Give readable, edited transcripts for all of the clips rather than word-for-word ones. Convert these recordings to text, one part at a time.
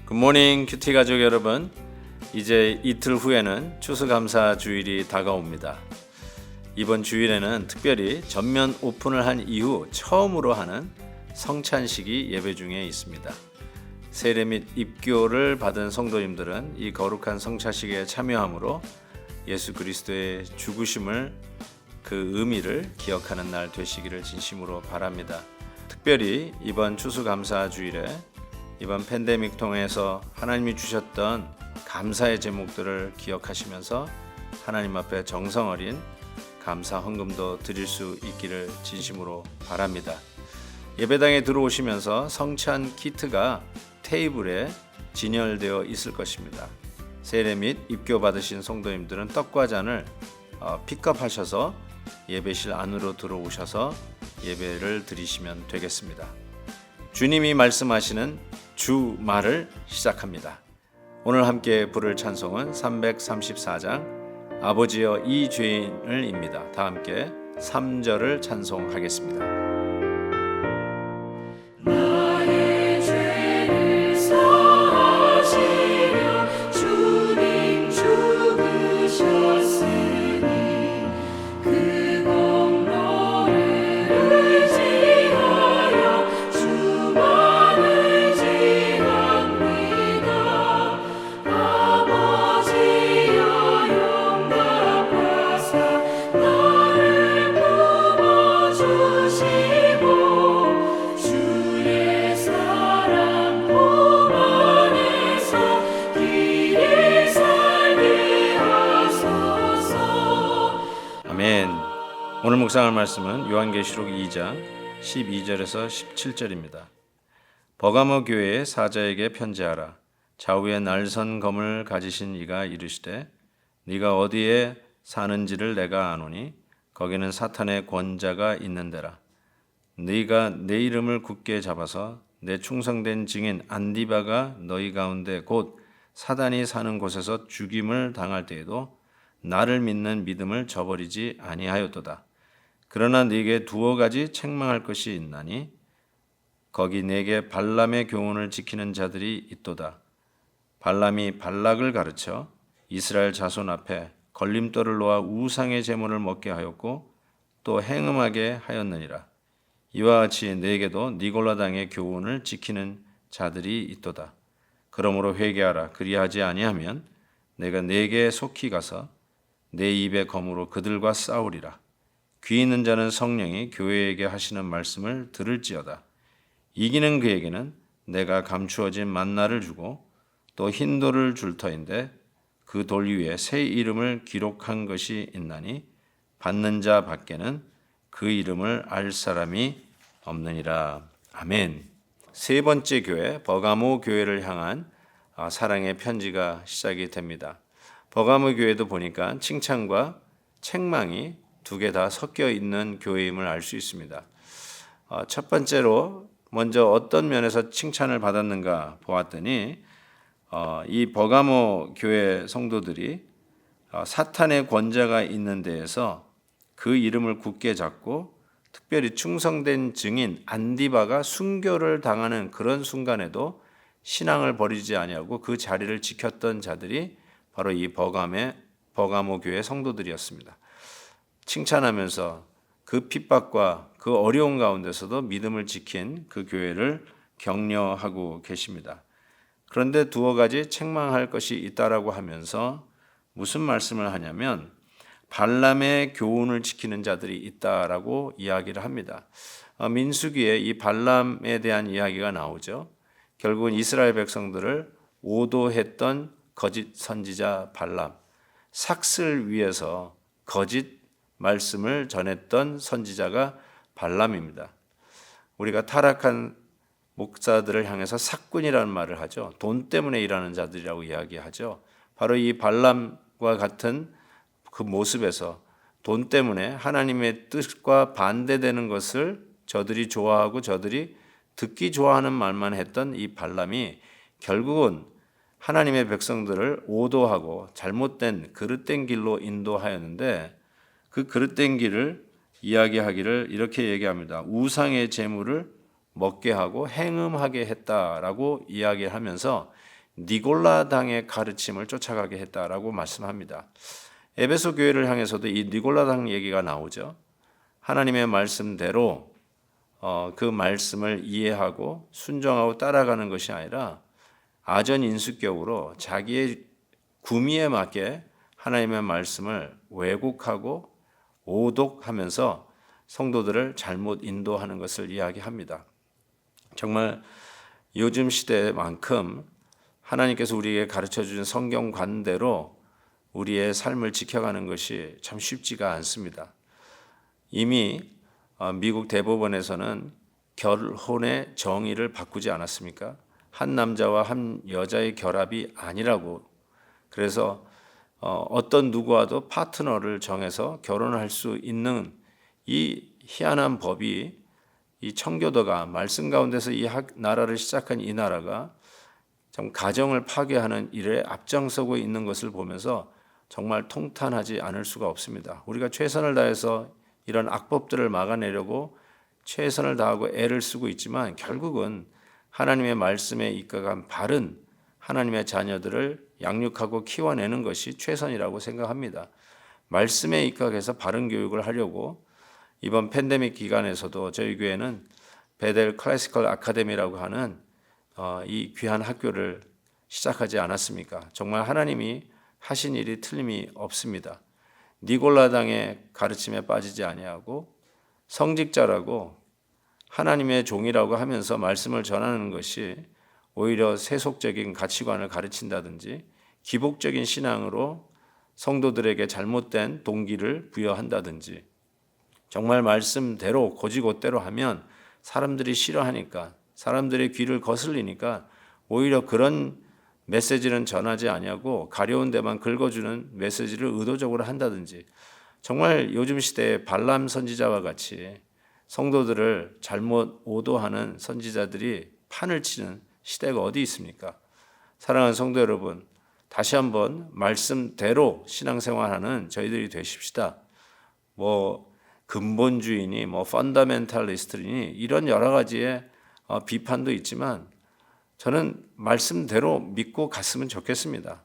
굿모닝 큐티 가족 여러분, 이제 이틀 후에는 추수감사 주일이 다가옵니다. 이번 주일에는 특별히 전면 오픈을 한 이후 처음으로 하는 성찬식이 예배 중에 있습니다. 세례 및 입교를 받은 성도님들은 이 거룩한 성찬식에 참여함으로 예수 그리스도의 죽으심을, 그 의미를 기억하는 날 되시기를 진심으로 바랍니다. 특별히 이번 추수감사 주일에 이번 팬데믹 통해서 하나님이 주셨던 감사의 제목들을 기억하시면서 하나님 앞에 정성 어린 감사 헌금도 드릴 수 있기를 진심으로 바랍니다. 예배당에 들어오시면서 성찬 키트가 테이블에 진열되어 있을 것입니다. 세례 및 입교 받으신 성도님들은 떡과 잔을 픽업하셔서 예배실 안으로 들어오셔서 예배를 드리시면 되겠습니다. 주님이 말씀하시는 주말을 시작합니다. 오늘 함께 부를 찬송은 334장 아버지여 이 죄인을입니다. 다 함께 3절을 찬송하겠습니다. 오늘 묵상할 말씀은 요한계시록 2장 12절에서 17절입니다. 버가모 교회의 사자에게 편지하라. 좌우에 날선 검을 가지신 이가 이르시되 네가 어디에 사는지를 내가 아노니 거기는 사탄의 권자가 있는 데라. 네가 내 이름을 굳게 잡아서 내 충성된 증인 안디바가 너희 가운데 곧 사단이 사는 곳에서 죽임을 당할 때에도 나를 믿는 믿음을 저버리지 아니하였도다. 그러나 네게 두어 가지 책망할 것이 있나니 거기 네게 발람의 교훈을 지키는 자들이 있도다. 발람이 발락을 가르쳐 이스라엘 자손 앞에 걸림돌을 놓아 우상의 제물을 먹게 하였고 또 행음하게 하였느니라. 이와 같이 네게도 니골라당의 교훈을 지키는 자들이 있도다. 그러므로 회개하라. 그리하지 아니하면 내가 네게 속히 가서 내 입의 검으로 그들과 싸우리라. 귀 있는 자는 성령이 교회에게 하시는 말씀을 들을지어다. 이기는 그에게는 내가 감추어진 만나를 주고 또 흰 돌을 줄 터인데 그 돌 위에 새 이름을 기록한 것이 있나니 받는 자 밖에는 그 이름을 알 사람이 없느니라. 아멘. 세 번째 교회 버가모 교회를 향한 사랑의 편지가 시작이 됩니다. 버가모 교회도 보니까 칭찬과 책망이 두 개 다 섞여 있는 교회임을 알 수 있습니다. 첫 번째로 먼저 어떤 면에서 칭찬을 받았는가 보았더니 이 버가모 교회 성도들이 사탄의 권자가 있는 데에서 그 이름을 굳게 잡고 특별히 충성된 증인 안디바가 순교를 당하는 그런 순간에도 신앙을 버리지 아니하고 그 자리를 지켰던 자들이 바로 이 버가모 교회 성도들이었습니다. 칭찬하면서 그 핍박과 그 어려운 가운데서도 믿음을 지킨 그 교회를 격려하고 계십니다. 그런데 두어 가지 책망할 것이 있다라고 하면서 무슨 말씀을 하냐면 발람의 교훈을 지키는 자들이 있다라고 이야기를 합니다. 민수기에 이 발람에 대한 이야기가 나오죠. 결국은 이스라엘 백성들을 오도했던 거짓 선지자 발람, 삭슬 위에서 거짓 말씀을 전했던 선지자가 발람입니다. 우리가 타락한 목사들을 향해서 삭군이라는 말을 하죠. 돈 때문에 일하는 자들이라고 이야기하죠. 바로 이 발람과 같은 그 모습에서 돈 때문에 하나님의 뜻과 반대되는 것을 저들이 좋아하고 저들이 듣기 좋아하는 말만 했던 이 발람이 결국은 하나님의 백성들을 오도하고 잘못된 그릇된 길로 인도하였는데, 그 그릇된 길을 이야기하기를 이렇게 얘기합니다. 우상의 제물을 먹게 하고 행음하게 했다라고 이야기하면서 니골라당의 가르침을 쫓아가게 했다라고 말씀합니다. 에베소 교회를 향해서도 이 니골라당 얘기가 나오죠. 하나님의 말씀대로 그 말씀을 이해하고 순종하고 따라가는 것이 아니라 아전인수격으로 자기의 구미에 맞게 하나님의 말씀을 왜곡하고 오독하면서 성도들을 잘못 인도하는 것을 이야기합니다. 정말 요즘 시대만큼 하나님께서 우리에게 가르쳐 주신 성경관대로 우리의 삶을 지켜가는 것이 참 쉽지가 않습니다. 이미 미국 대법원에서는 결혼의 정의를 바꾸지 않았습니까? 한 남자와 한 여자의 결합이 아니라고. 그래서 어떤 누구와도 파트너를 정해서 결혼을 할 수 있는 이 희한한 법이, 이 청교도가 말씀 가운데서 이 나라를 시작한 이 나라가 참 가정을 파괴하는 일에 앞장서고 있는 것을 보면서 정말 통탄하지 않을 수가 없습니다. 우리가 최선을 다해서 이런 악법들을 막아내려고 최선을 다하고 애를 쓰고 있지만 결국은 하나님의 말씀에 입각한 바른 하나님의 자녀들을 양육하고 키워내는 것이 최선이라고 생각합니다. 말씀에 입각해서 바른 교육을 하려고 이번 팬데믹 기간에서도 저희 교회는 베델 클래시컬 아카데미라고 하는 이 귀한 학교를 시작하지 않았습니까? 정말 하나님이 하신 일이 틀림이 없습니다. 니골라당의 가르침에 빠지지 아니하고 성직자라고 하나님의 종이라고 하면서 말씀을 전하는 것이 오히려 세속적인 가치관을 가르친다든지 기복적인 신앙으로 성도들에게 잘못된 동기를 부여한다든지, 정말 말씀대로 고지곳대로 하면 사람들이 싫어하니까, 사람들의 귀를 거슬리니까 오히려 그런 메시지는 전하지 아니하고 가려운 데만 긁어주는 메시지를 의도적으로 한다든지, 정말 요즘 시대에 발람 선지자와 같이 성도들을 잘못 오도하는 선지자들이 판을 치는 시대가 어디 있습니까? 사랑하는 성도 여러분, 다시 한번 말씀대로 신앙생활하는 저희들이 되십시다. 근본주의니 펀더멘탈리스트니 이런 여러 가지의 비판도 있지만 저는 말씀대로 믿고 갔으면 좋겠습니다.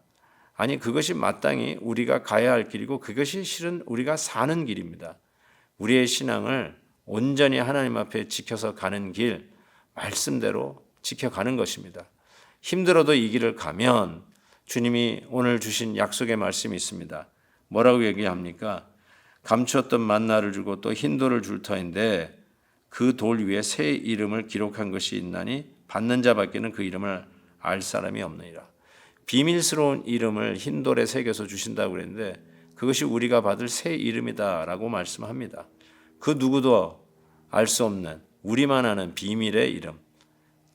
아니, 그것이 마땅히 우리가 가야 할 길이고 그것이 실은 우리가 사는 길입니다. 우리의 신앙을 온전히 하나님 앞에 지켜서 가는 길, 말씀대로 지켜가는 것입니다. 힘들어도 이 길을 가면 주님이 오늘 주신 약속의 말씀이 있습니다. 뭐라고 얘기합니까? 감추었던 만나를 주고 또 흰 돌을 줄 터인데 그 돌 위에 새 이름을 기록한 것이 있나니 받는 자밖에는 그 이름을 알 사람이 없느니라. 비밀스러운 이름을 흰 돌에 새겨서 주신다고 그랬는데 그것이 우리가 받을 새 이름이다라고 말씀합니다. 그 누구도 알 수 없는 우리만 아는 비밀의 이름,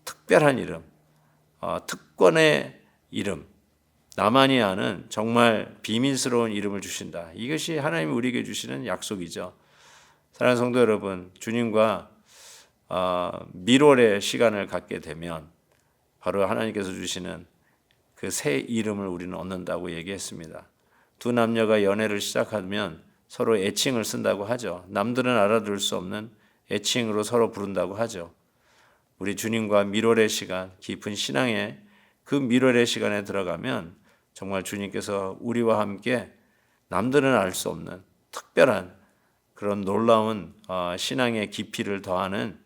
특별한 이름, 특권의 이름, 나만이 아는 정말 비밀스러운 이름을 주신다. 이것이 하나님이 우리에게 주시는 약속이죠. 사랑하는 성도 여러분, 주님과 밀월의 시간을 갖게 되면 바로 하나님께서 주시는 그 새 이름을 우리는 얻는다고 얘기했습니다. 두 남녀가 연애를 시작하면 서로 애칭을 쓴다고 하죠. 남들은 알아들을 수 없는 애칭으로 서로 부른다고 하죠. 우리 주님과 밀월의 시간, 깊은 신앙의 그 밀월의 시간에 들어가면 정말 주님께서 우리와 함께 남들은 알 수 없는 특별한 그런 놀라운 신앙의 깊이를 더하는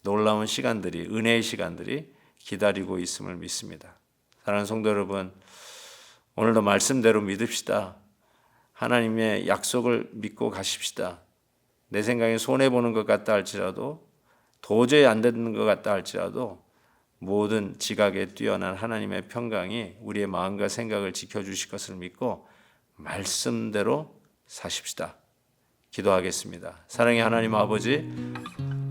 놀라운 시간들이, 은혜의 시간들이 기다리고 있음을 믿습니다. 사랑하는 성도 여러분, 오늘도 말씀대로 믿읍시다. 하나님의 약속을 믿고 가십시다. 내 생각에 손해보는 것 같다 할지라도, 도저히 안 되는 것 같다 할지라도 모든 지각에 뛰어난 하나님의 평강이 우리의 마음과 생각을 지켜주실 것을 믿고 말씀대로 사십시다. 기도하겠습니다. 사랑의 하나님 아버지,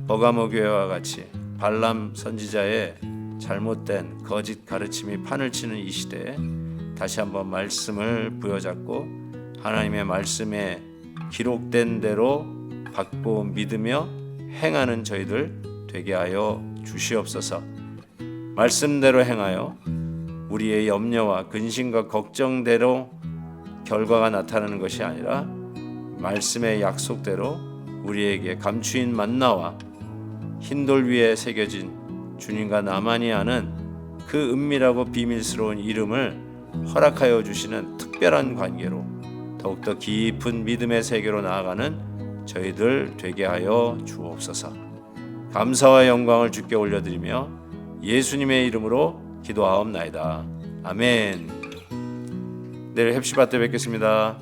버가모 교회와 같이 발람 선지자의 잘못된 거짓 가르침이 판을 치는 이 시대에 다시 한번 말씀을 부여잡고 하나님의 말씀에 기록된 대로 받고 믿으며 행하는 저희들 되게 하여 주시옵소서. 말씀대로 행하여 우리의 염려와 근심과 걱정대로 결과가 나타나는 것이 아니라 말씀의 약속대로 우리에게 감추인 만나와 흰돌 위에 새겨진 주님과 나만이 아는 그 은밀하고 비밀스러운 이름을 허락하여 주시는 특별한 관계로 더욱더 깊은 믿음의 세계로 나아가는 저희들 되게 하여 주옵소서. 감사와 영광을 주께 올려드리며 예수님의 이름으로 기도하옵나이다. 아멘. 내일 헵시바 때 뵙겠습니다.